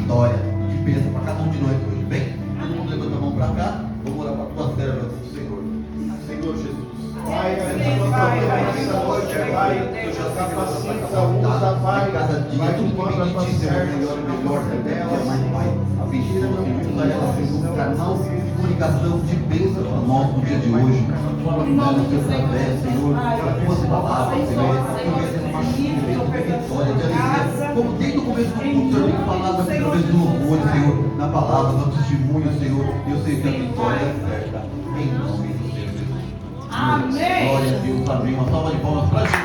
vitória, de bênção para cada um de nós hoje, bem? Todo mundo levanta a mão para cá, vamos orar para a tua serva do Senhor. Senhor Jesus. Pai, essa noite, Pai, capacita, usa, Pai, cada dia, tudo que vem de ti, Senhor, melhor dela, Pai. A vigília não usa ela, Senhor, canal de comunicação, de bênção para nós no dia de hoje. Fala no teu através, Senhor, a tua palavra, Senhor, uma vitória, de alegria. Como desde o começo do culto, Senhor, tem falado aqui no começo do louvor, Senhor, na palavra, no testemunho, Senhor, eu sei que a vitória é certa. Em nome do Senhor Jesus. Amém. Glória a Deus, amém. Uma salva de palmas para Jesus.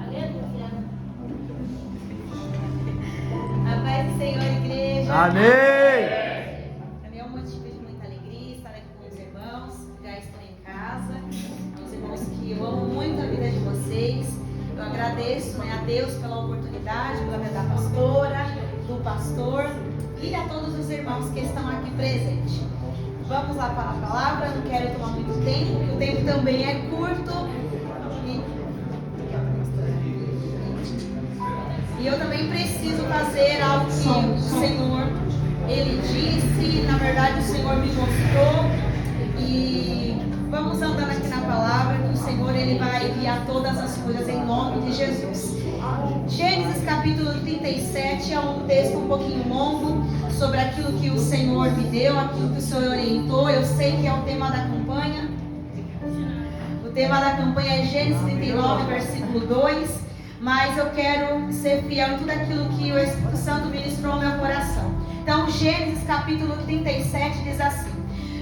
Aleluia. A paz do Senhor, igreja. Amém. Para mim é um motivo de muita alegria estar aqui com os irmãos que já estão em casa. Os irmãos que eu amo muito a vida de vocês. Eu agradeço, a Deus pela oportunidade, pela vida da pastora, do pastor e a todos os irmãos que estão aqui presentes. Vamos lá para a palavra, não quero tomar muito tempo, porque o tempo também é curto. E eu também preciso fazer algo que o Senhor, Ele disse, na verdade o Senhor me mostrou. E vamos andando aqui na palavra, que o Senhor, Ele vai enviar todas as coisas em nome de Jesus. Gênesis capítulo 37 é um texto um pouquinho longo sobre aquilo que o Senhor me deu, aquilo que o Senhor orientou. Eu sei que é o tema da campanha. O tema da campanha é Gênesis 39, versículo 2. Mas eu quero ser fiel em tudo aquilo que o Espírito Santo ministrou ao meu coração. Então, Gênesis capítulo 37 diz assim: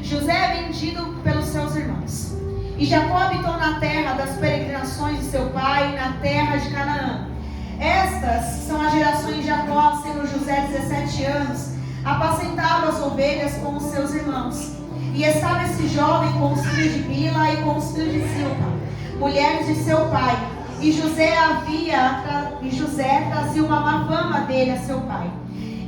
José é vendido pelos seus irmãos. E Jacó habitou na terra das peregrinações de seu pai, na terra de Canaã. Estas são as gerações de Jacó, sendo José 17 anos, apacentava as ovelhas com os seus irmãos. E estava esse jovem com os filhos de Bila e com os filhos de Silpa, mulheres de seu pai. E José trazia uma má fama dele a seu pai.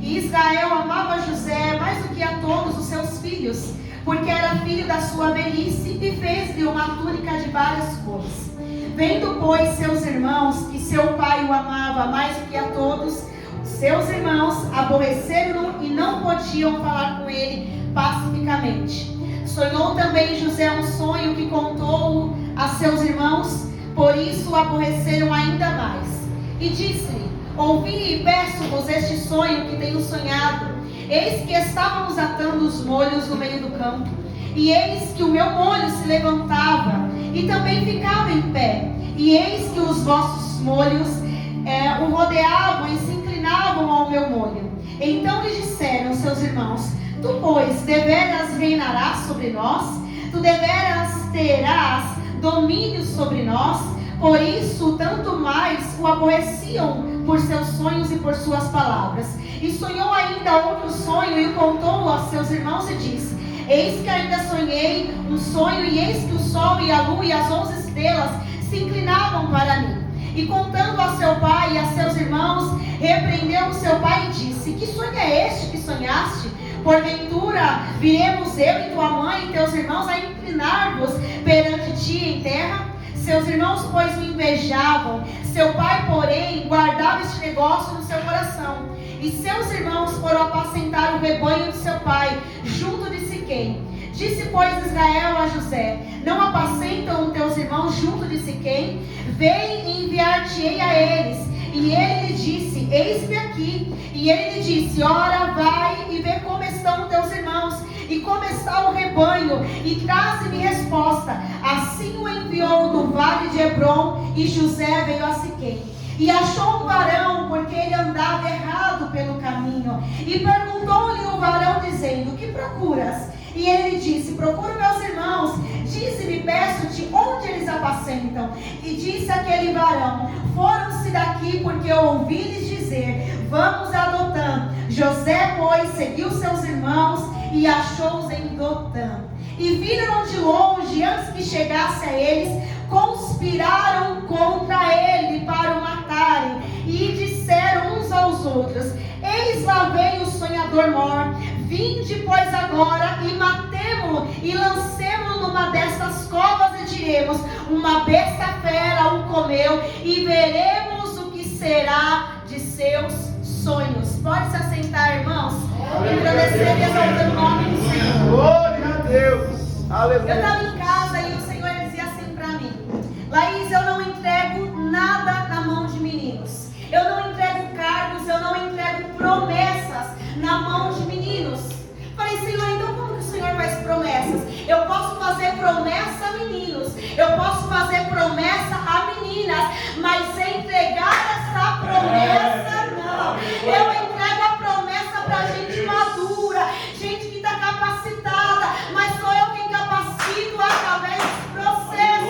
E Israel amava José mais do que a todos os seus filhos, porque era filho da sua velhice, e fez-lhe uma túnica de várias cores. Vendo, pois, seus irmãos que seu pai o amava mais do que a todos, seus irmãos aborreceram-no e não podiam falar com ele pacificamente. Sonhou também José um sonho que contou a seus irmãos, por isso o aborreceram ainda mais. E disse-lhe: ouvi e peço-vos este sonho que tenho sonhado. Eis que estávamos atando os molhos no meio do campo, e eis que o meu molho se levantava, e também ficava em pé, e eis que os vossos molhos o rodeavam e se inclinavam ao meu molho. Então lhe disseram seus irmãos: tu, pois, deveras reinarás sobre nós? Tu deveras terás domínio sobre nós? Por isso, tanto mais o aborreciam por seus sonhos e por suas palavras. E sonhou ainda outro sonho, e o contou aos seus irmãos, e disse: eis que ainda sonhei um sonho, e eis que o sol e a lua e as 11 estrelas se inclinavam para mim. E contando a seu pai e a seus irmãos, repreendeu o seu pai e disse: que sonho é este que sonhaste? Porventura viremos eu e tua mãe e teus irmãos a inclinar-vos perante ti em terra? Seus irmãos, pois, o invejavam. Seu pai, porém, guardava este negócio no seu coração. E seus irmãos foram apacentar o rebanho de seu pai, junto de Siquém. Disse, pois, Israel a José: não apacentam teus irmãos junto de Siquém? Vem e enviar-te-ei a eles. E ele lhe disse: eis-me aqui. E ele lhe disse: ora, vai e vê como estão teus irmãos, e como está o rebanho, e traze-me resposta. Assim o enviou do vale de Hebrom, e José veio a Siquém. E achou um varão, porque ele andava errado pelo caminho. E perguntou-lhe o varão, dizendo: que procuras? E ele lhe disse: procuro meus irmãos. Dize-me, peço-te, onde eles apacentam? E disse aquele varão: foram-se daqui, porque eu ouvi-lhes dizer: vamos a Dotã. José, pois, seguiu seus irmãos e achou-os em Dotã. E viram de longe, antes que chegasse a eles, conspiraram contra ele para o matarem. E disseram uns aos outros: eis lá vem o sonhador mor. Vinde, pois, agora e matemo-lo e lancemo-lo numa dessas covas e diremos: uma besta fera o comeu, e veremos o que será de seus sonhos. Pode se assentar, irmãos. Agradecer e exaltar o nome do Senhor. Glória a Deus. Aleluia. Eu estava em casa e o Senhor dizia assim para mim: Laís, eu não entrego nada na mão de meninos. Eu não entrego cargos, eu não entrego promessas na mão de meninos. Falei: Senhor, então como que o Senhor faz promessas? Eu posso fazer promessa a meninos, eu posso fazer promessa a meninas, mas entregar essa promessa não. Eu entrego a promessa para gente madura, gente que está capacitada, mas sou eu quem capacito através dos processos.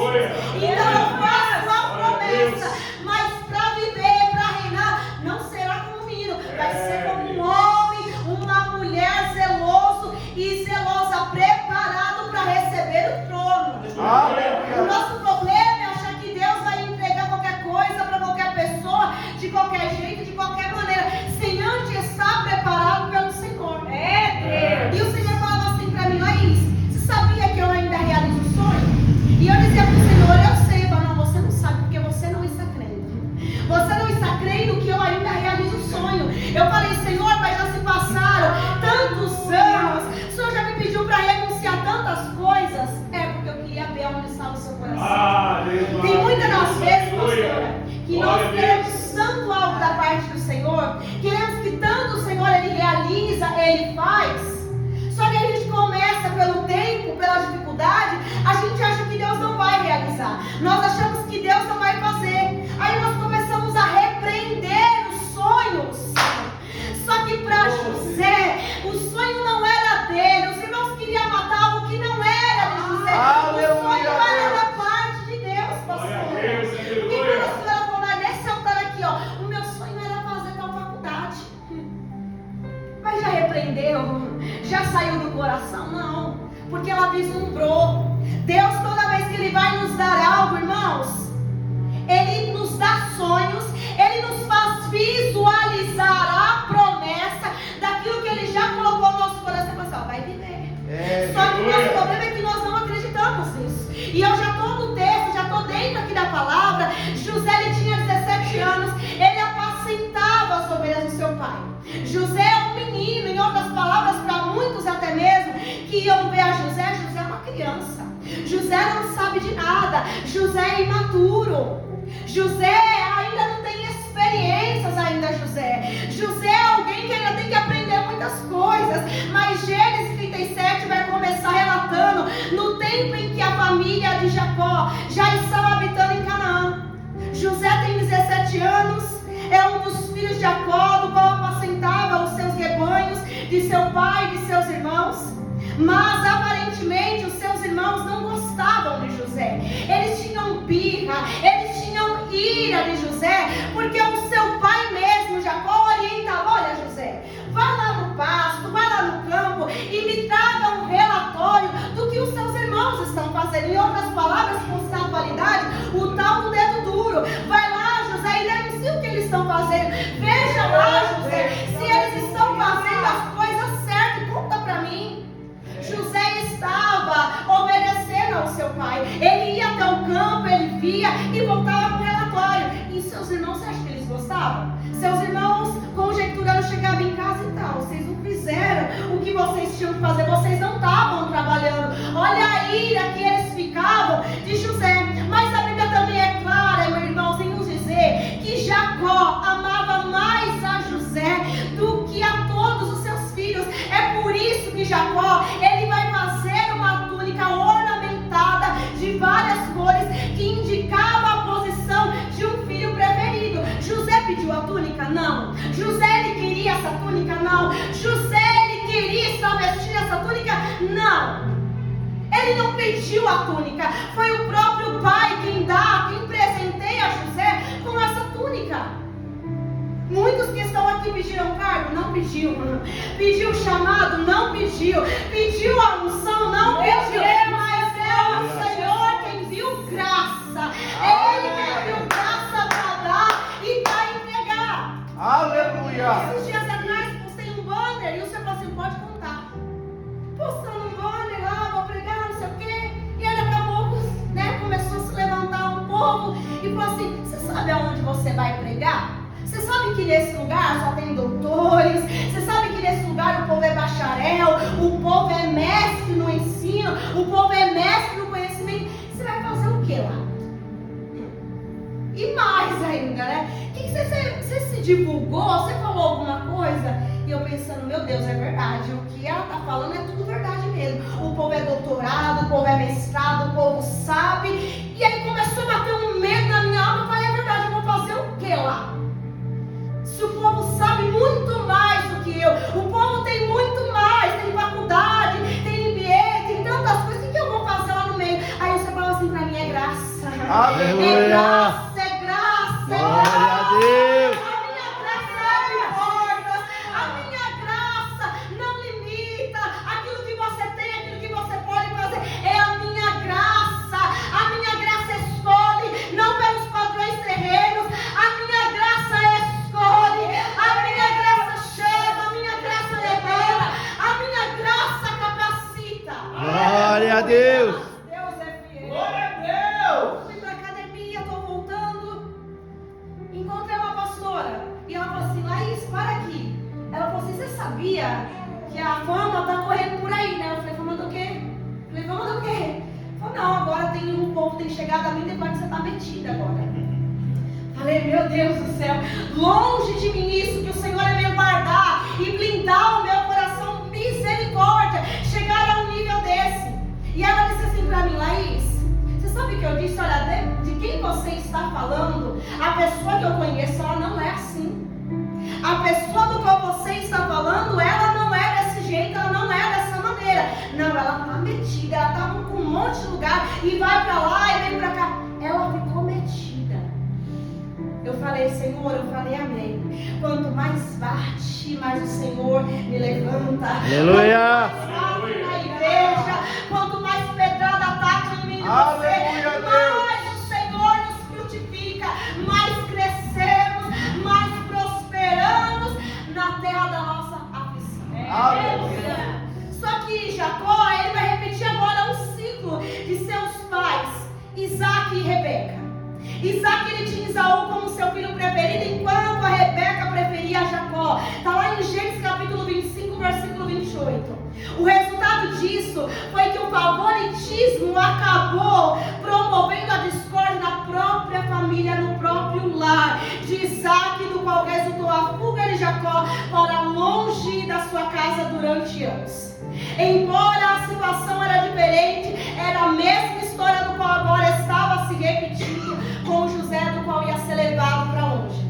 Então eu faço a promessa, mas para viver, para reinar, não será como um menino, vai ser como um homem, uma mulher zeloso e zelosa, preparado para receber o trono. O nosso problema é achar que Deus vai entregar qualquer coisa para qualquer pessoa, de qualquer jeito, de qualquer maneira, sem antes estar preparado pelo Senhor. E o Senhor falava assim para mim: Laís, você sabia que eu ainda realizo o sonho? E eu dizia para o Senhor: eu sei. Mas não, você não sabe, porque você não está crendo. Você não está crendo que eu ainda realizo o sonho. Eu falei: Senhor, mas já se passaram tantos anos, o Senhor já me pediu para renunciar tantas coisas. É porque eu queria ver onde está o seu coração. Tem muitas das vezes, pastora, que nós queremos tanto algo da parte do Senhor, queremos que tanto o Senhor Ele realiza, Ele faz, só que a gente começa pelo tempo, pela dificuldade, a gente acha que Deus não vai realizar, nós achamos que Deus não vai fazer, aí nós começamos a repreender os sonhos. Só que para José, o sonho não era dele, os irmãos queriam matar algo que não era de José. O sonho era da parte de Deus, pastor. E quando a senhora falou nesse altar aqui, ó, o meu sonho era fazer tal faculdade. Mas já repreendeu? Já saiu do coração? Não, porque ela vislumbrou. Deus, toda vez que Ele vai nos dar algo, irmãos, Ele nos dá sonhos, Ele nos faz visualizar a promessa daquilo que Ele já colocou no nosso coração. Pessoal, vai viver. Só que o nosso problema é que nós não acreditamos nisso. E eu já estou no texto, já estou dentro aqui da palavra. José, ele tinha 17 anos, ele apacentava as ovelhas do seu pai. José é um menino, em outras palavras, para muitos até mesmo, que iam ver a José, José é uma criança. José não sabe de nada, José é imaturo. José ainda não tem experiências ainda, José é alguém que ainda tem que aprender muitas coisas. Mas Gênesis 37 vai começar relatando no tempo em que a família de Jacó já estava habitando em Canaã. José tem 17 anos, é um dos filhos de Jacó, do qual apacentava os seus rebanhos, de seu pai e de seus irmãos. Mas aparentemente os seus irmãos não gostavam de José. Eles tinham birra, eles tinham ira de José, porque o seu pai mesmo, Jacó, orientava: olha, José, vá lá no pasto, vá lá no campo e me traga um relatório do que os seus irmãos estão fazendo. Em outras palavras, com atualidade, o tal do dedo duro. Vai lá, José, e denuncia o que eles estão fazendo. Veja lá, José, se eles estão fazendo as coisas certas, conta para mim. José estava obedecendo ao seu pai. Ele ia até o campo, ele via e voltava com o relatório. E seus irmãos, você acha que eles gostavam? Seus irmãos conjecturando, chegavam em casa e tal: vocês não fizeram o que vocês tinham que fazer, vocês não estavam trabalhando. Olha a ira que eles ficavam de José. Mas a Bíblia também é clara, meu irmão, em nos dizer que Jacó amava mais a José do que a todos os seus filhos. É por isso que Jacó, ele vai fazer uma túnica ornamentada de várias cores que indicava a posição de um filho preferido. José pediu a túnica? Não. José, ele queria essa túnica? Não. José, ele queria estar vestindo essa túnica? Não. Ele não pediu a túnica, foi o próprio pai quem dá, quem presenteia José com essa túnica. Muitos que estão aqui pediram cargo? Não pediu. Pediu chamado? Não pediu. Pediu a unção? Não pediu. Mas é o Senhor quem viu graça. Ele quem viu graça para dar e para entregar. Aleluia. Esses dias atrás postei um banner e o Senhor falou assim: pode contar. você vai pregar? Você sabe que nesse lugar só tem doutores? Você sabe que nesse lugar o povo é bacharel? O povo é mestre no ensino? O povo é mestre no conhecimento? Você vai fazer o que lá? E mais ainda, né? Você se divulgou? Você falou alguma coisa? E eu pensando, meu Deus, é verdade. O que ela está falando é tudo verdade mesmo. O povo é doutorado, o povo é mestrado, o povo sabe. E aí começou a bater um medo na minha alma. Eu falei, é verdade, eu vou fazer o que lá? Se o povo sabe muito mais do que eu, o povo tem muito mais, tem faculdade, tem MBA, tem tantas coisas, o que eu vou fazer lá no meio? Aí você fala assim pra mim, é graça. Aleluia. É graça, é graça, é Glória graça. a Deus. A minha graça abre portas, a minha graça não limita aquilo que você tem, aquilo que você pode fazer. É a minha graça escolhe, não pelos padrões terrenos, a minha graça escolhe, a minha graça chama, a minha graça libera, a minha graça capacita. Glória a Deus. Deus é fiel. Glória a Deus. Fui pra academia, tô voltando, encontrei uma pastora e ela falou assim, Laís, para aqui. Ela falou assim, você sabia que a fama tá correndo por aí, né? Eu falei, fama do quê? Eu falei, fama do quê? Ela falou, não, agora um povo tem chegado a mim depois que você tá metida agora. Falei, meu Deus do céu, longe de mim isso, que o Senhor é meu guardar e blindar o meu coração, misericórdia, chegar a um nível desse. E ela disse assim pra mim, Laís, você sabe o que eu disse? Olha, de quem você está falando, a pessoa que eu conheço, ela não é assim. A pessoa do qual você está falando, ela não é desse jeito, ela não é dessa maneira. Não, ela está metida, ela está com um monte de lugar e vai pra lá e vem pra cá. Ela ficou metida. Eu falei, Senhor, eu falei amém. Quanto mais bate, mais o Senhor me levanta. Aleluia. Quanto mais bate na igreja, quanto mais pedrada ataca em mim e Aleluia, você, Deus. mais o Senhor nos frutifica, mais crescemos, mais prosperamos na terra da nossa aflição. Aleluia. Só que Jacó, ele vai repetir agora um ciclo de seus pais, Isaac e Rebeca. Isaac, ele tinha Esaú como seu filho preferido, enquanto a Rebeca preferia Jacó. Está lá em Gênesis capítulo 25, versículo 28. O resultado disso foi que o favoritismo acabou promovendo a discórdia na própria família, no próprio lar de Isaac, do qual resultou a fuga de Jacó para longe da sua casa durante anos. Embora a situação era diferente, era a mesma história do qual agora estava se repetindo com José, do qual ia ser levado para longe.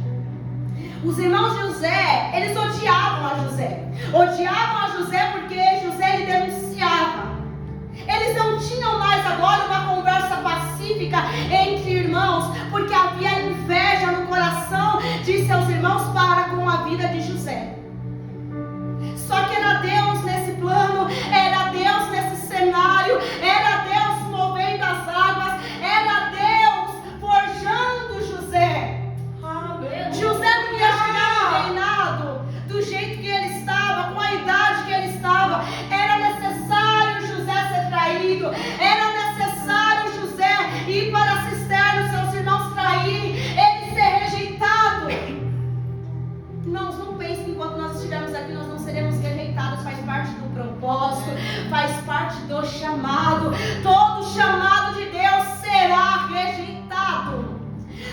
Os irmãos de José, eles odiavam a José. Odiavam a José porque José ele denunciava. Eles não tinham mais agora uma conversa pacífica entre irmãos, porque havia inveja no coração de seus irmãos para com a vida de José. Só que era Deus nesse plano, era Deus nesse cenário, era Deus movendo as águas, era Deus forjando José. José não ia chegar no reinado do jeito que ele estava, com a idade que ele estava. Era necessário José ser traído, era necessário José ir para a cisterna, os seus irmãos traírem, ele ser rejeitado. Irmãos, não pensem que enquanto nós estivermos aqui nós não seremos rejeitados. Faz parte do propósito, faz parte do chamado. Todo chamado de Deus será rejeitado.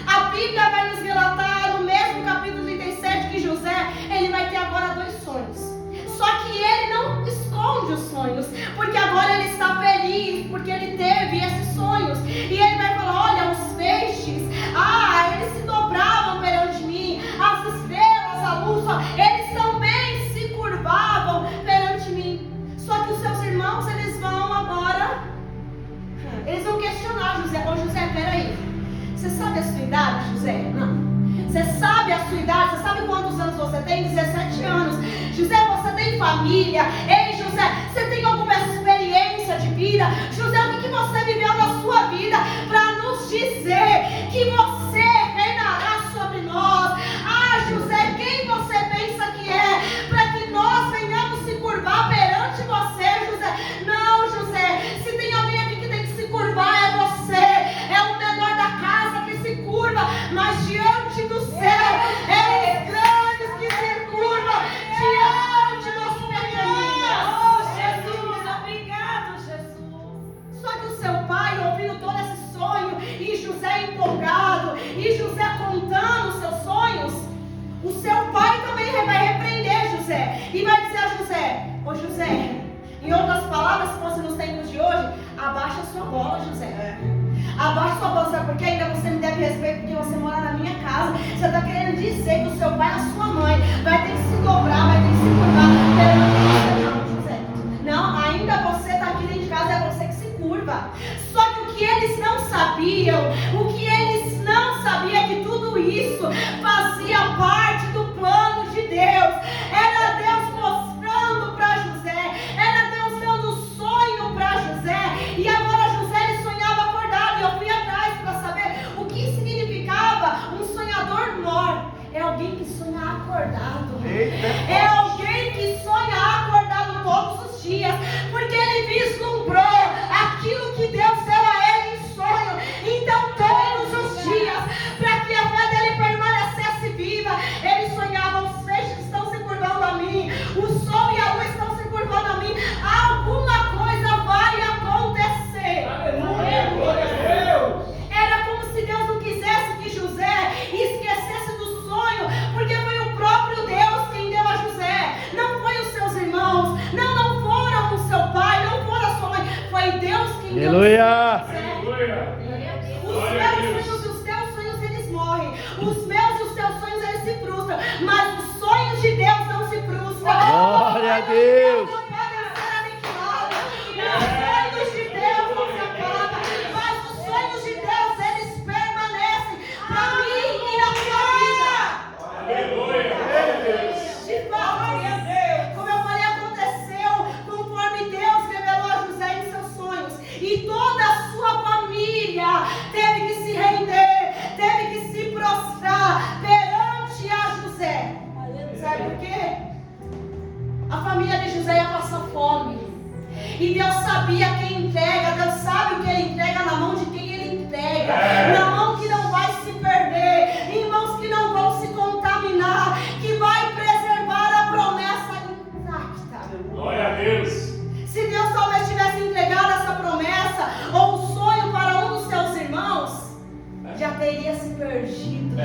A Bíblia vai nos relatar no mesmo capítulo 37 que José, ele vai ter agora 2 sonhos. Só que ele não esconde os sonhos, porque agora ele está feliz, porque ele teve esses sonhos. E ele vai falar, olha, os peixes, eles se dobravam perante mim, as estrelas, a luz, eles também se curvavam perante mim. Só que os seus irmãos, eles vão agora, eles vão questionar José. Ô José, peraí, você sabe a sua idade, José? Não. Você sabe a sua idade? Você sabe quantos anos você tem? 17 anos. José, você tem família? Ei, José, você tem alguma experiência de vida? José, o que você viveu na sua vida para nos dizer que você reinará sobre nós? José, quem você pensa que é para que nós venhamos se curvar perante você, José? Não, José, se tem alguém aqui que tem que se curvar é você. É o menor da casa que se curva, mas diante Ô José, em outras palavras, se fosse nos tempos de hoje, abaixa a sua bola, José. Abaixa sua bola, sabe por quê? Ainda você me deve respeito porque você mora na minha casa. Você está querendo dizer que o seu pai e a sua mãe vai ter que se dobrar, vai ter que se curvar perante você, não, José. Não, ainda você está aqui dentro de casa, é você que se curva. Só que o que eles não sabiam, é que tudo isso fazia parte do plano de Deus. Era Deus mostrando para José, era Deus dando sonho para José. E agora José ele sonhava acordado. E eu fui atrás para saber o que significava um sonhador mor. É alguém que sonha acordado. É alguém que sonha acordado todos os dias, porque ele vislumbrou aquilo que Deus deu a ele em sonho. Então todos os dias, para que a fé dele permanecesse viva, ele sonhava: os peixes estão se curvando a mim, o sol e a lua estão se curvando a mim, alguma coisa vai acontecer. Aleluia, glória a Deus. Era como se Deus não quisesse que José esquecesse do sonho, porque foi o próprio Deus quem deu a José. Não foi os seus irmãos, não foram o seu pai, não foram a sua mãe, foi Deus quem deu a José. Os meus sonhos e os teus sonhos eles morrem, os meus e os teus sonhos eles se frustram, mas os sonhos de Deus não se frustram. Glória a Deus. Não podem ser aniquilados. Os sonhos de Deus não se acabam, mas os sonhos de Deus eles permanecem para mim e na minha vida. De fato, como eu falei, aconteceu conforme Deus revelou a José em seus sonhos, e toda a sua família teve que se render, teve que se prostrar perante a José. Sabe por quê? A família de José ia passar fome, e Deus sabia quem entrega. Deus sabe o que ele entrega na mão de quem ele entrega, na mão que não vai se perder, em mãos que não vão se contaminar, que vai preservar a promessa intacta. Glória a Deus. Se Deus talvez tivesse entregado essa promessa ou o sonho para um dos seus irmãos, já teria se perdido,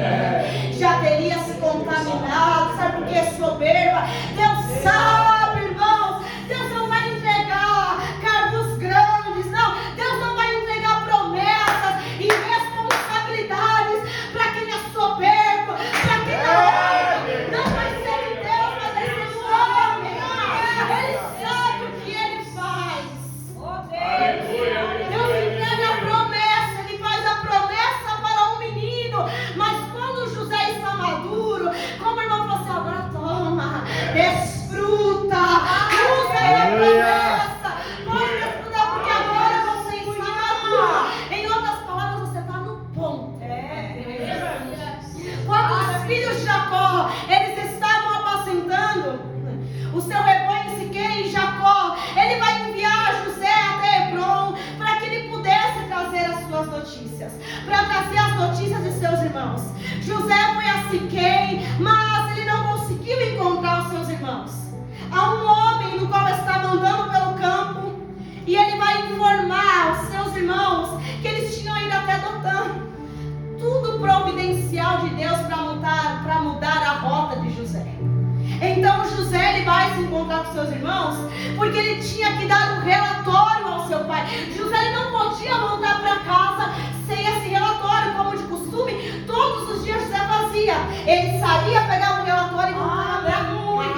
já teria se contaminado. Sabe por que soberba? Deus sabe, irmãos, Deus não vai entregar cargos grandes, não. Deus não vai entregar promessas e responsabilidades para quem é soberbo, para quem não vai ser em Deus, mas vai ser no homem. Ele sabe o que ele faz. Deus entrega a promessa, ele faz a promessa para um menino, mas quando José está maduro, como o irmão falou assim: agora toma, desfruta, usa a promessa, pode desfrutar, porque agora você está maduro. Em outras palavras, você está no ponto. Quando os filhos de Jacó, eles estavam apacentando o seu rebanho em Siquém, Jacó, ele vai enviar José até Hebron para que ele pudesse trazer as suas notícias, para trazer as notícias de seus irmãos. José foi a Siquém, mas ele não conseguiu encontrar os seus irmãos. Há um homem no qual estava andando pelo campo, e ele vai informar aos seus irmãos que eles tinham ido até Dotã. Tudo providencial de Deus para mudar a rota de José. Então José ele vai se encontrar com seus irmãos, porque ele tinha que dar um relatório ao seu pai. José ele não podia voltar para casa sem esse relatório, como de costume, todos os dias José fazia. Ele saía, pegava um relatório e voltava para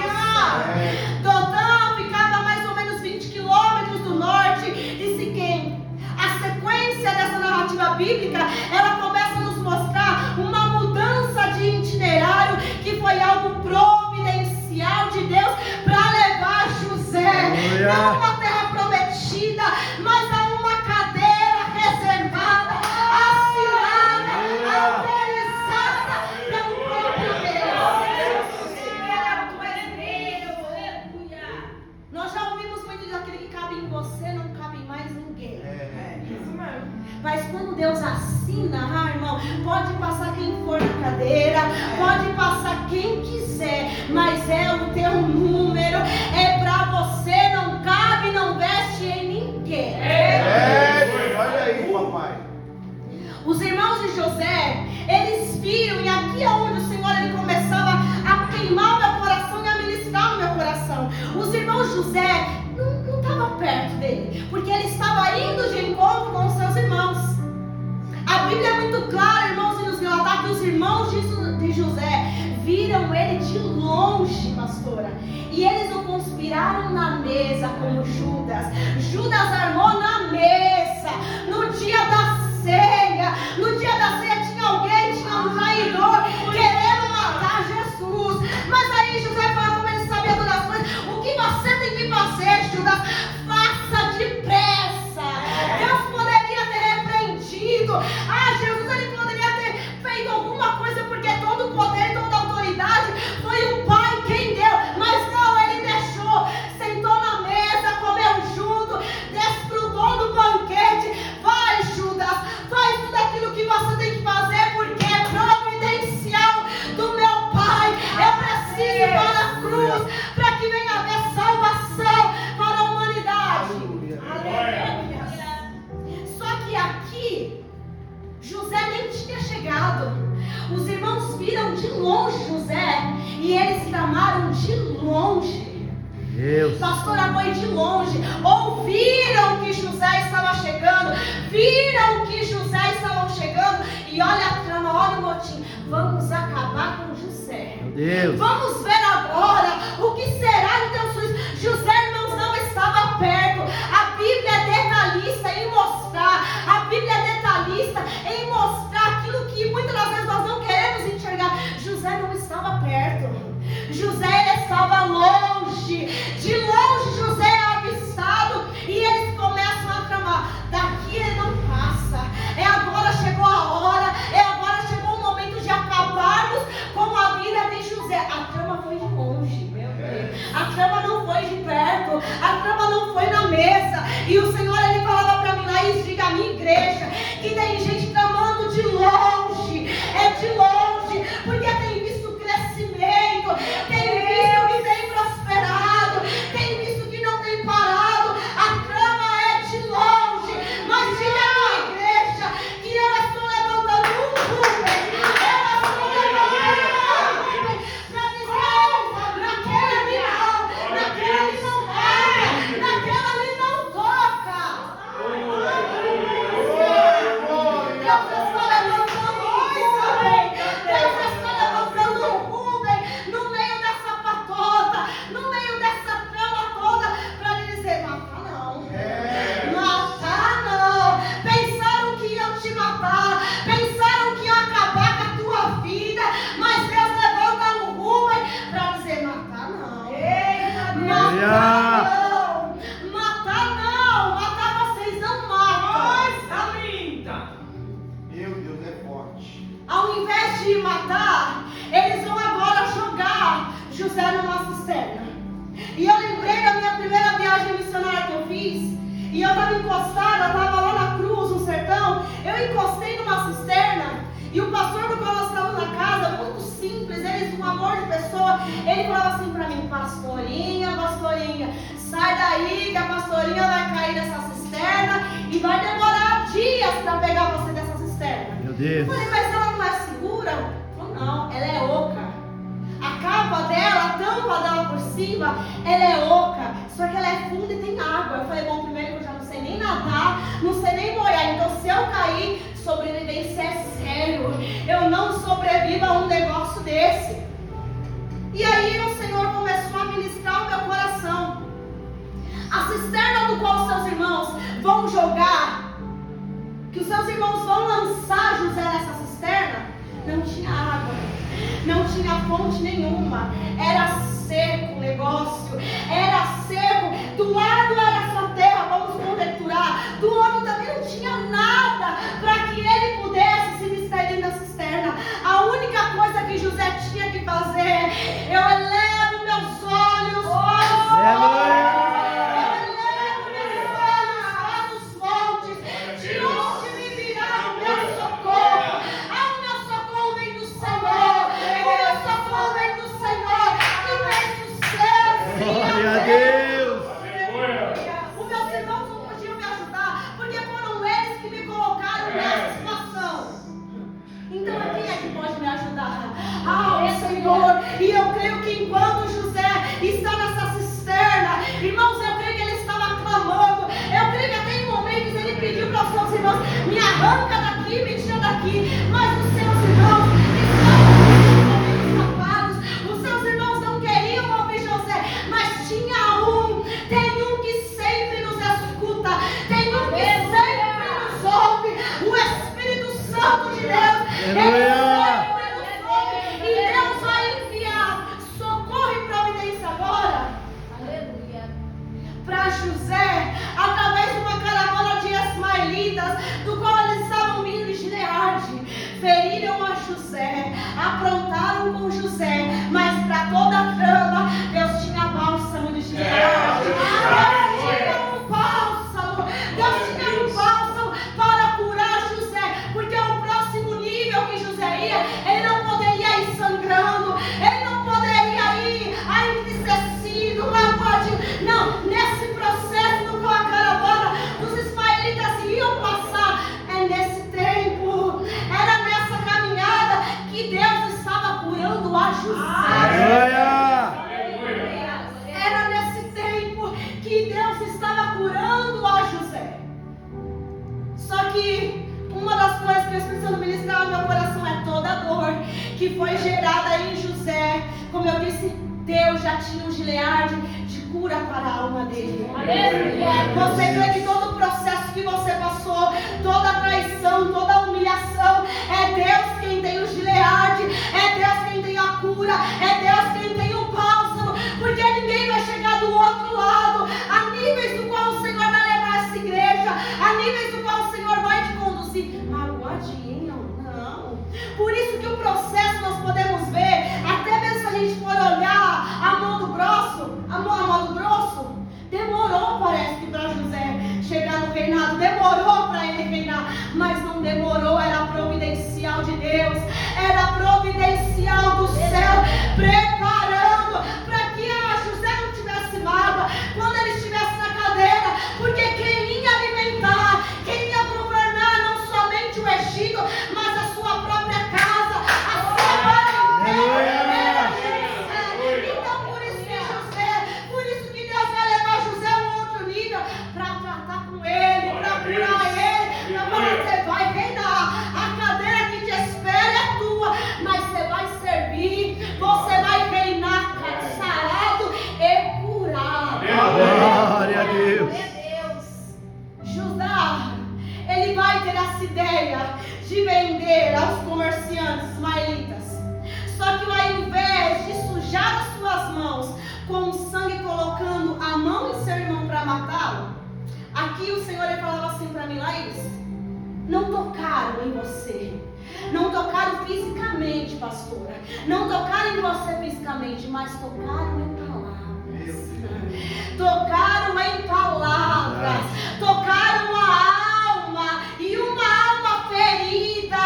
casa. Dotã ficava a mais ou menos 20 quilômetros do norte de Siquém. A sequência dessa narrativa bíblica, ela começa a nos mostrar uma mudança de itinerário, que foi algo providencial de Deus para levar José não a uma terra prometida, mas a uma cadeira reservada, assinada, autorizada pelo próprio Deus. Nós já ouvimos muito daquele que cabe em você, não cabe em mais ninguém. Mas quando Deus assina, irmão, pode passar quem for na cadeira, pode passar quem quiser, mas é o teu número, é pra você, não cabe, não veste em ninguém. Olha aí, papai. Os irmãos de José, eles viram, e aqui é onde o Senhor ele começava a queimar o meu coração e a ministrar o meu coração. Os irmãos Então José não estava perto dele, porque ele estava indo de encontro com os seus irmãos. A Bíblia é muito clara, irmãos, em nos relatar que os irmãos de José viram ele de longe, pastora, e eles o conspiraram na mesa como Judas. Judas armou na mesa, no dia da ceia. No dia da ceia tinha alguém, tinha um traidor querendo matar Jesus. Mas aí José fala, como ele sabia todas as coisas: o que você tem que fazer, Judas? Faça depressa. Deus poderia ter repreendido. Jesus, ele poderia ter feito alguma coisa, porque todo o poder, toda a autoridade foi o Pai quem deu. Mas não, ele deixou, sentou na mesa, comeu junto, desfrutou do banquete. Vai, Judas, faz tudo aquilo que você tem que fazer, porque é providencial do meu Pai. Eu preciso ir para a cruz, para que venha haver salvação para a humanidade. Aleluia. Só que aqui José nem tinha chegado. Os irmãos viram de longe José e eles clamaram de longe. Deus. Pastora, foi de longe. Ouviram que José estava chegando, viram que José estava chegando, e olha a trama, olha o motim: vamos acabar com José. Meu Deus. Vamos ver agora o que será de teus filhos. José, irmãos, não estava perto. A Bíblia é detalhista em mostrar. A Bíblia é detalhista em mostrar aquilo que muitas das vezes nós não queremos enxergar. José não estava perto. José, ele estava longe. De longe José é avistado e eles começam a tramar: daqui ele não passa. É agora, chegou a hora. É agora, chegou o momento de acabarmos com a vida de José. A trama foi de longe, meu Deus. A trama não foi de perto. A trama não foi na mesa. E o Senhor, ele falava para mim lá: e diga à minha igreja que tem gente tramando de longe. É de longe, porque tem visto crescimento, tem visto que tem prosperado, tem visto que não tem parado. A trama é de longe. Mas diga à minha igreja que eu estou levantando um nuvem. Eu estou levantando um nuvem para dizer: naquele ali não, naquele ali não toca, naquela ali não toca. Deus está levantando um Rubem. Deus está levantando um Rubem no meio dessa patota, no meio dessa trama toda, para lhe dizer: matar não. Matar não. Pensaram que iam te matar, pensaram que iam acabar com a tua vida, mas Deus levanta um Rubem para dizer: matar não. Matar não. Matar não. Matar vocês não matam. Está linda. Meu Deus, é forte. Ao invés de matar, eles vão agora jogar José numa cisterna. E eu lembrei da minha primeira viagem missionária que eu fiz. E eu estava encostada, estava lá na cruz, no sertão. Eu encostei numa cisterna. E o pastor do qual nós estávamos na casa, muito simples, eles, um amor de pessoa, ele falava assim para mim: pastorinha, pastorinha, sai daí que a pastorinha vai cair nessa cisterna e vai demorar dias para pegar você dessa cisterna. Meu Eu Deus. falei: mas ela não é segura? Falei: não, ela é oca. A capa dela, a tampa dela por cima, ela é oca. Só que ela é funda e tem água. Eu falei: bom, primeiro que eu já não sei nem nadar, não sei nem boiar. Então se eu cair, sobrevivência é sério. Eu não sobrevivo a um negócio desse. E aí o Senhor começou a ministrar o meu coração. A cisterna do qual os seus irmãos vão jogar, que os seus irmãos vão lançar José nessa cisterna, não tinha água, não tinha fonte nenhuma, era seco o negócio, era seco. Do lado era só terra, vamos conjecturar, do outro também não tinha nada para que ele pudesse se distrair dentro da cisterna. A única coisa que José tinha que fazer: eu elevo meus olhos para os Aleluia. Glória a Deus. Os meus irmãos não podiam me ajudar, porque foram eles que me colocaram nessa situação. Então quem é que pode me ajudar? O Senhor. E eu creio que enquanto José está nessa cisterna, arranca daqui, me tira daqui. Mas os seus irmãos estavam escapados. Os seus irmãos não queriam ouvir José, mas tinha tem um que sempre nos escuta, tem um que sempre nos ouve, o Espírito Santo de Deus. Ele sempre nos ouve e Deus vai enviar socorro e providência agora. Aleluia. Para José, através de uma caravana de ismaelitas, do qual eles estavam vindo de Gileade, feriram a José, aprontaram com José, mas para toda a trama, Deus tinha bálsamo de Gileade. Deus tinha um bálsamo, Deus tinha um bálsamo para curar José, porque o próximo nível que José ia, ele não poderia ir sangrando, ele não poderia ir entristecido, magoadinho. Não, nesse processo do qual a caravana dos ismaelitas iam passar, é nesse tempo, era nessa caminhada que Deus estava curando a José. Era nesse tempo que Deus estava curando a José. Só que uma das coisas que o Espírito Santo ministrava no meu coração é toda a dor que foi gerada em José. Como eu disse, Deus já tinha um Gileade de cura para a alma dele. Você crê que todo o processo que você passou, toda a traição, toda a humilhação, é Deus quem tem o Gileade, é Deus quem tem a cura, é Deus quem tem o bálsamo, porque ninguém vai chegar do outro lado, a níveis do qual o Senhor vai levar essa igreja, a níveis do qual o Senhor vai te conduzir. Magoadinho, não. Por isso que o processo nós podemos ver, até mesmo se a gente for olhar a mão do grosso, demorou, parece que para José chegar no reinado, demorou para ele reinar, mas não demorou, era providencial de Deus, era providencial do céu, preparando para que José não tivesse mágoa quando ele estivesse na cadeira, porque quem ia alimentar, quem ia governar não somente o Egito, mas a sua própria casa, a sua parentela. Então por isso que Deus vai levar José a um outro nível, para tratar com ele, para curar ele, para falar: você vai reinar, a cadeira que te espera é tua, mas você vai servir, você vai reinar sarado e curado. Glória a Deus. Judá, ele vai ter essa ideia de vender aos comerciantes ismaelitas. Só que ao invés de sujar as suas mãos com o sangue, colocando a mão em seu irmão para matá-lo, aqui o Senhor ele falava assim para mim: Laís, não tocaram em você, não tocaram fisicamente, pastora, não tocaram em você fisicamente, mas tocaram em palavras, tocaram em palavras, tocaram a alma, e uma alma ferida,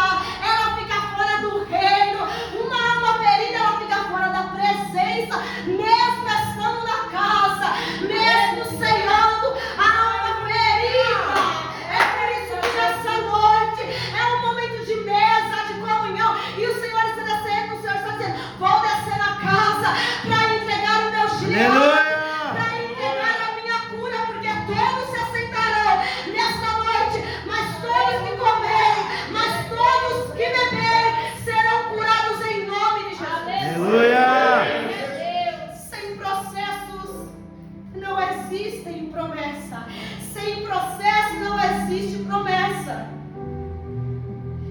ela fica fora do reino, uma alma ferida, ela fica fora da presença, mesmo estando na casa, mesmo ceando, a alma ferida. É por isso que essa noite é um momento de mesa, de comunhão, e o Senhor está descendo, o Senhor está dizendo: vou descer na casa para entregar o meu Gileade, para entregar a minha cura, porque todos se assentarão nesta noite, mas todos que comerem, mas todos que beberem serão curados em nome de Jesus. Aleluia. Sem processos não existem promessa. Sem processo não existe promessa.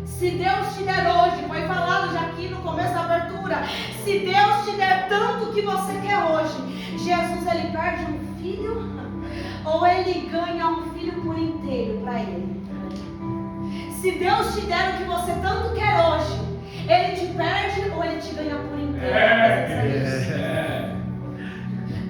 Se Deus te der hoje, foi falado já aqui no começo da abertura, se Deus te der tanto que você quer hoje, Jesus ele perde um filho ou ele ganha um filho por inteiro para ele? Se Deus te der o que você tanto quer hoje, ele te perde ou ele te ganha por inteiro?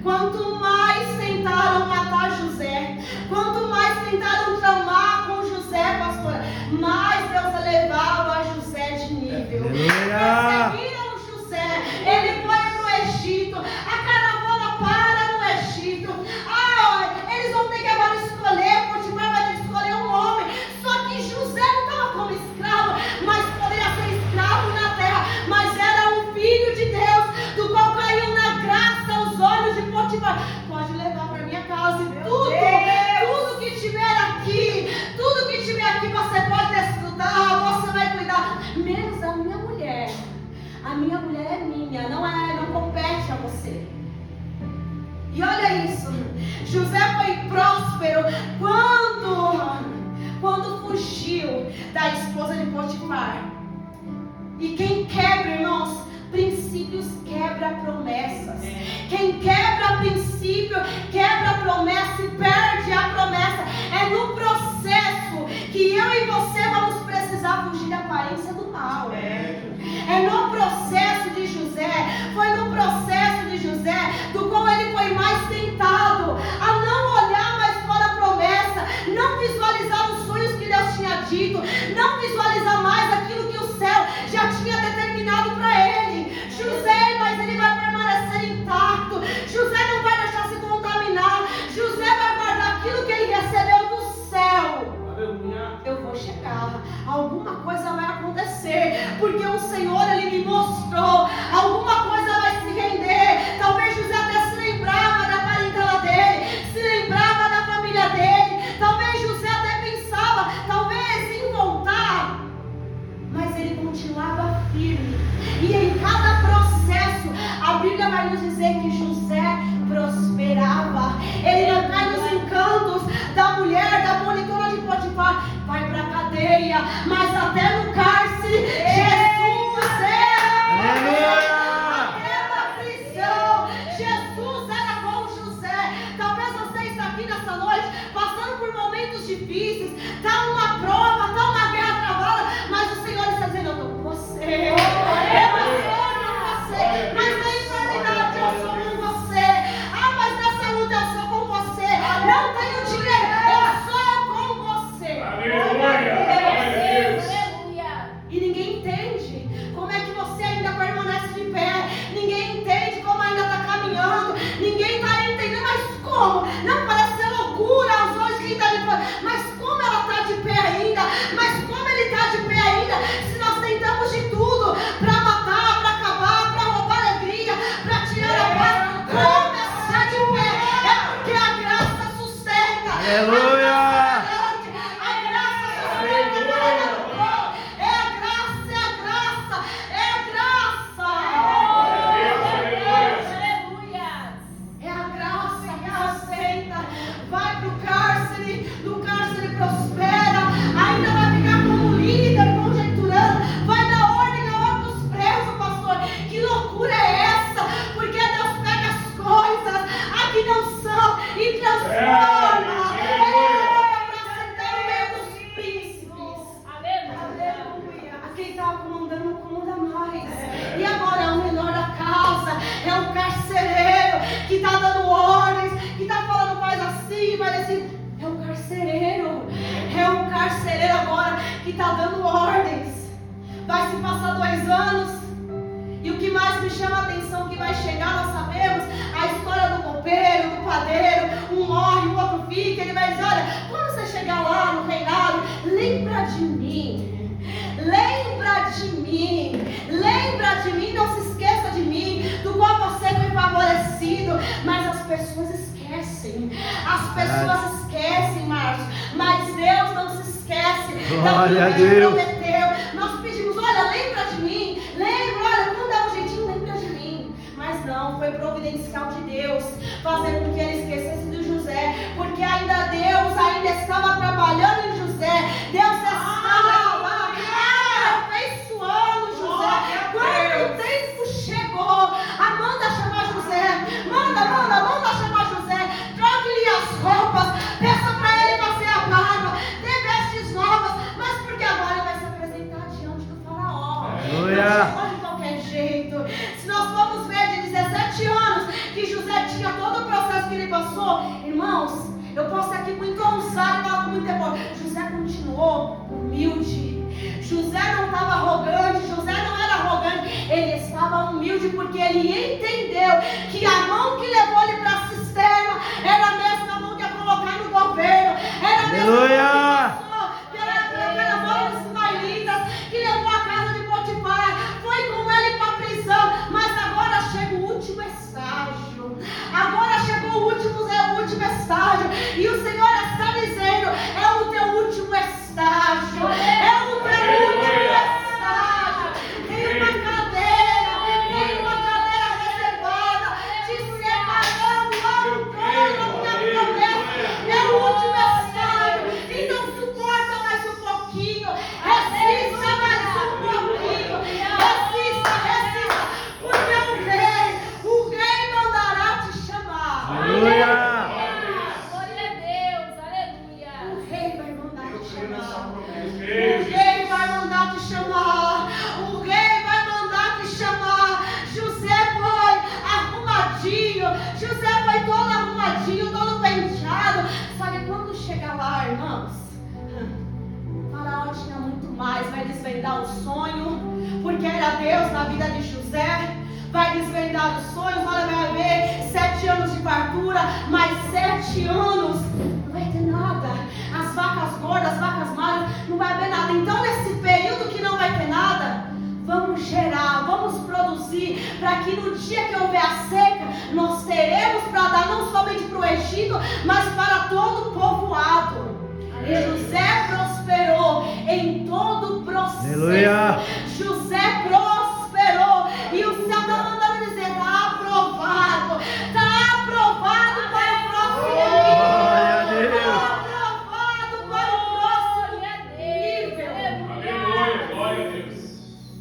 Quanto mais tentaram matar José, quanto mais tentaram tramar com José, pastora, mais Deus elevava José de nível. Perseguiram José, ele foi para o Egito, a caravana para no Egito. Eles vão ter que agora escolher, Potifar vai ter que escolher um homem. Só que José não estava como escravo, mas poderia ser escravo na terra, mas era um filho de Deus, do qual caiu na graça aos olhos de Potifar. Pode levar para minha casa e tudo que tiver aqui, você pode descer menos a minha mulher. A minha mulher é minha, não compete a você. E olha isso, José foi próspero quando fugiu da esposa de Potifar. E quem quebra, irmãos, princípios quebra promessas. Quem quebra princípio, quebra promessa e perde a promessa. É no processo que eu e você vamos precisar fugir da aparência do mal. É no processo de José, foi no processo de José, do qual ele foi mais tentado a não olhar mais para a promessa, não visualizar os sonhos que Deus tinha dito, não visualizar mais aquilo que o céu já tinha determinado para ele. José, mas ele vai permanecer intacto. José não vai deixar se contaminar. José vai guardar aquilo que ele recebeu do céu. Eu vou chegar, alguma coisa vai acontecer, porque o Senhor, Ele me mostrou, alguma coisa vai se render. Talvez José até se lembrava da parentela dele, se lembrava da família dele, talvez José até pensava, talvez em voltar, mas ele continuava firme. E em cada processo, a Bíblia vai nos dizer que José prosperava. Ele não cai nos encantos da mulher, da monitora de Potifar, vai para a cadeia, mas até no cárcere, Jesus era aquela prisão. Jesus era com José. Talvez você está aqui nessa noite, passando por momentos difíceis, está uma prova, está uma guerra travada, mas o Senhor está dizendo, eu estou com você. Mas na enfermidade eu sou com você. Ah, mas nessa luta eu sou com você. Não tenho dinheiro, eu sou com você. E ninguém entende como é que você ainda permanece de pé. Ninguém entende como ainda está caminhando. Ninguém está entendendo, mas como? Não parece ser loucura aos olhos que está de fora. Mas como ela está de pé ainda? Mas como ele está de pé ainda? Se nós tentamos de tudo para matar, para acabar, para roubar a alegria, para tirar a paz, como está de pé? É porque a graça sustenta. Aleluia! E transforma. Para sentar no meio dos príncipes. Aleluia. Aquele estava comandando não comanda mais. E agora é o menor da casa. É o carcereiro que está dando ordens, que está falando faz assim, faz assim. É o carcereiro. É o carcereiro agora que está dando ordens. Vai se passar 2 anos. E o que mais me chama a atenção, que vai chegar, nós sabemos, a história do copeiro, do padeiro, um morre, o outro fica, ele vai dizer, olha, quando você chegar lá no reinado, lembra de mim, não se esqueça de mim, do qual você foi favorecido. Mas as pessoas esquecem, Márcio, mas Deus não se esquece Glória a daquilo que Ele Deus. prometeu. Nós pedimos, olha, lembra de mim, olha, quando dá um jeitinho, lembra de mim. Mas não, foi providencial de Deus fazer com que ele esquecesse de José, porque Deus ainda estava trabalhando em José. Deus estava aperfeiçoando José. Quando o tempo chegou, manda chamar José, manda chamar José, troque-lhe as roupas, peça para ele fazer a barba, dê vestes novas, mas porque agora ele vai se apresentar diante do faraó. Não de qualquer jeito. Se nós formos ver de 17 anos que José tinha todo o processo que ele passou, irmãos, eu posso aqui muito ousado e falar com muito temor. José continuou humilde. José não estava arrogante, José não era arrogante, ele estava humilde porque ele entendeu que a mão que levou ele para a cisterna era a mesma mão que ia colocar no governo, era a mesma mão que era mão dos ismaelitas, que levou a casa de Potifar, foi com ele para a prisão. Mas agora chega o último estágio, estágio, e o Senhor está dizendo, é o teu último estágio, é o teu último estágio. Não, tinha muito mais. Vai desvendar o sonho, porque era Deus na vida de José. Vai desvendar os sonhos. Olha, vai haver 7 anos de fartura, mais 7 anos não vai ter nada. As vacas gordas, as vacas magras, não vai haver nada. Então, nesse período que não vai ter nada, vamos gerar, vamos produzir, para que no dia que houver a seca, nós teremos para dar não somente para o Egito, mas para todo o povoado. José prosperou em todo o processo. Aleluia. José prosperou. E o céu está mandando dizer: está aprovado. Está aprovado para o próximo nível. Glória a Deus. Está aprovado para o próximo nível. Aleluia, glória a Deus.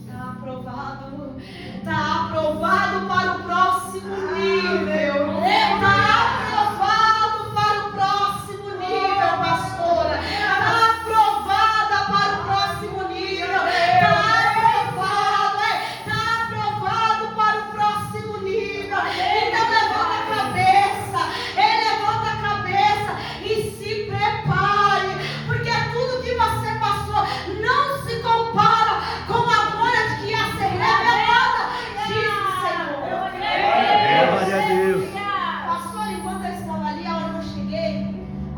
Está aprovado. Está aprovado para o próximo nível. Está aprovado para o próximo nível, pastora. Está aprovada para o próximo nível. Está aprovado para o próximo nível. Então levanta a cabeça. Levanta a cabeça e se prepare, porque tudo que você passou não se compara com a glória de que ia ser revelada, diz o Senhor. Glória a Deus. Pastor, enquanto eu estava ali, a hora que eu cheguei,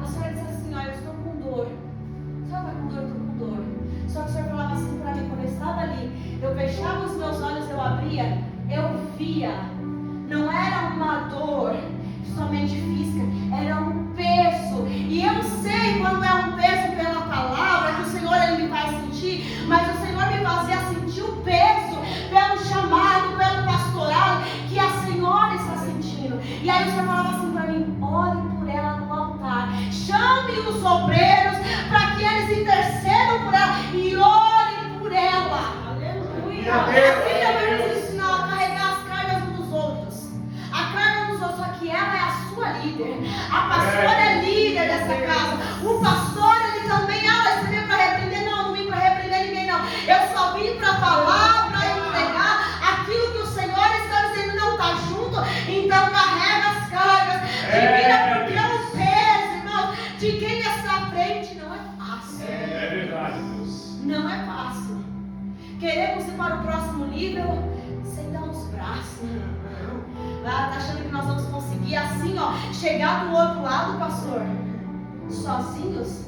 a senhora disse assim: olha, eu estou com dor. A senhora está com dor? Eu estou com dor. Só que o senhor falava assim para mim, quando eu estava ali, eu fechava os meus olhos, eu abria, eu via. Não era uma dor somente física, era um peso. E eu sei quando é um peso pela palavra, que o Senhor ele me faz sentir, mas o Senhor me fazia sentir o peso pelo chamado, pelo pastorado que a senhora está sentindo. E aí o Senhor falava assim para mim: ore por ela no altar, chame os obreiros para que eles intercedam por ela e orem por ela. Aleluia. A Bíblia vai nos ensinar a carregar as cargas uns dos outros. A carga uns dos outros, só que ela é a sua líder. A pastora é líder dessa casa. O pastor, ele também, você veio para repreender? Não vim para repreender ninguém, não. Eu só vim para falar, para entregar aquilo que o Senhor está dizendo. Não está junto, então carrega as cargas. Divina, porque o peso, irmão, de quem está à frente não é fácil. É verdade, Deus. Não é fácil. Queremos ir para o próximo nível sem dar os braços. Tá achando que nós vamos conseguir assim, chegar do outro lado, pastor? Sozinhos?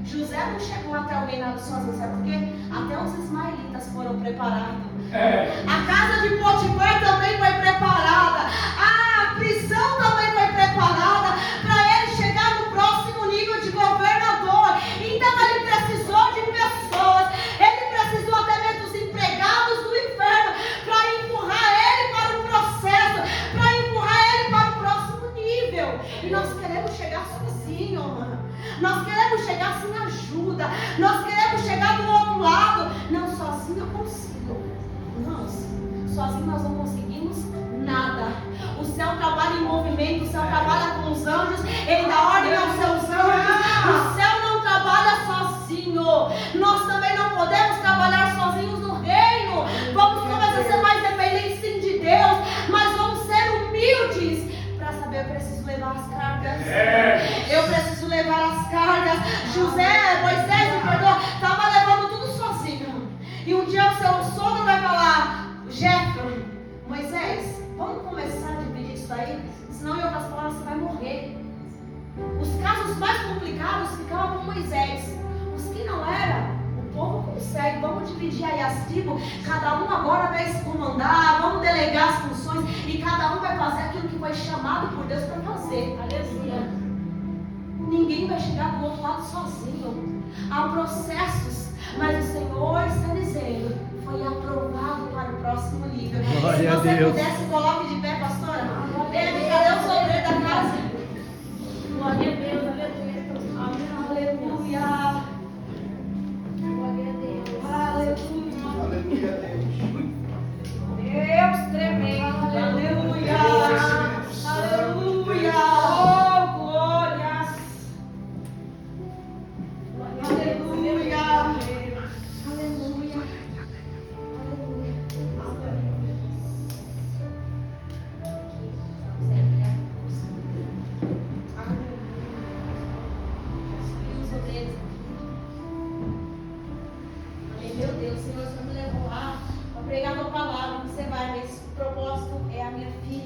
José não chegou até o reinado sozinho, sabe por quê? Até os ismaelitas foram preparados. A casa de Potifar também foi preparada. A prisão também foi preparada para ele chegar no próximo nível de governador. Então ele precisou de pessoas. Ele precisou até mesmo dos empregados do inferno para empurrar ele para o processo, para empurrar ele para o próximo nível. E nós queremos chegar sozinhos, mano. Nós queremos chegar sem ajuda. Nós queremos chegar do outro lado. Não, sozinho eu consigo. Irmãos, sozinho nós não conseguimos nada. O céu trabalha em movimento. O céu trabalha com os anjos. Ele dá ordem aos seus anjos. O céu não trabalha sozinho. Nós também não podemos trabalhar sozinhos no reino. Vamos começar a ser mais dependentes sim de Deus, mas vamos ser humildes para saber: eu preciso levar as cargas. Eu preciso levar as cargas. Moisés, me perdoa, estava levando tudo sozinho. E um dia o seu sogro vai falar: Jefro, Moisés, vamos começar a dividir isso aí? Senão, em outras palavras, você vai morrer. Os casos mais complicados ficavam com Moisés. Os que não eram, o povo consegue. Vamos dividir aí as tribos. Cada um agora vai se comandar. Vamos delegar as funções. E cada um vai fazer aquilo que foi chamado por Deus para fazer. Aleluia. Ninguém vai chegar do outro lado sozinho. Há processos, mas o Senhor está dizendo: foi aprovado para o próximo nível. Glória a Se você Deus. pudesse, coloque de pé, pastora. Cadê o sobreiro da casa? Glória a Deus, aleluia. Aleluia. Glória a Deus. Aleluia. Aleluia, Deus. Deus tremendo. Aleluia. Aleluia. Oh, glórias. Aleluia. Aleluia. Aleluia.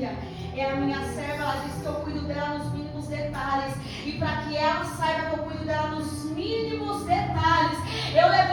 filha, é a minha serva, ela diz que eu cuido dela nos mínimos detalhes. E para que ela saiba que eu cuido dela nos mínimos detalhes, eu levanto